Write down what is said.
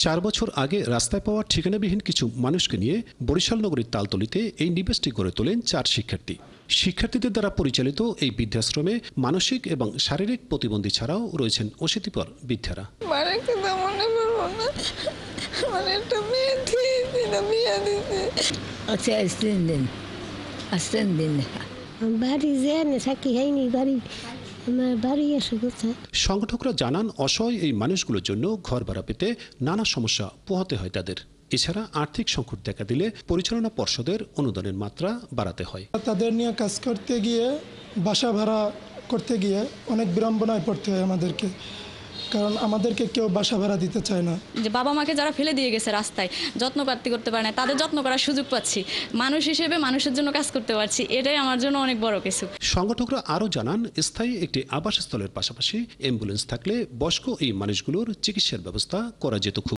4 বছর আগে রাস্তায় পাওয়া ঠিকানাবিহীন কিছু মানুষকে নিয়ে বরিশাল নগরীর তালতলীতে এই নিবাসটি গড়ে তোলেন 4 শিক্ষার্থী। শিক্ষার্থীদের দ্বারা পরিচালিত এই বৃদ্ধাশ্রমে মানসিক এবং শারীরিক প্রতিবন্ধী ছাড়াও রয়েছেন অশীতিপর বৃদ্ধারা। সংগঠকরা জানান, অসহায় এই মানুষগুলোর জন্য ঘর ভাড়া পেতে নানা সমস্যা পোহাতে হয় তাদের। এছাড়া আর্থিক সংকট দেখা দিলে পরিচালনা পর্ষদের অনুদানের মাত্রা বাড়াতে হয়। তাদের নিয়ে কাজ করতে গিয়ে, বাসা ভাড়া করতে গিয়ে অনেক বিড়ম্বনায় পড়তে হয় আমাদেরকে, কারণ আমাদেরকে কেউ বাসা ভাড়া দিতে চায় না। যে বাবা মাকে যারা ফেলে দিয়ে গেছে রাস্তায়, যত্ন করতে পারে না, তাদের যত্ন করার সুযোগ পাচ্ছি। মানুষ হিসেবে মানুষের জন্য কাজ করতে পারছি, এটাই আমার জন্য অনেক বড় কিছু। সংগঠকরা আরও জানান, স্থায়ী একটি আবাসস্থলের পাশাপাশি অ্যাম্বুলেন্স থাকলে বয়স্ক এই মানুষগুলোর চিকিৎসার ব্যবস্থা করা যেত।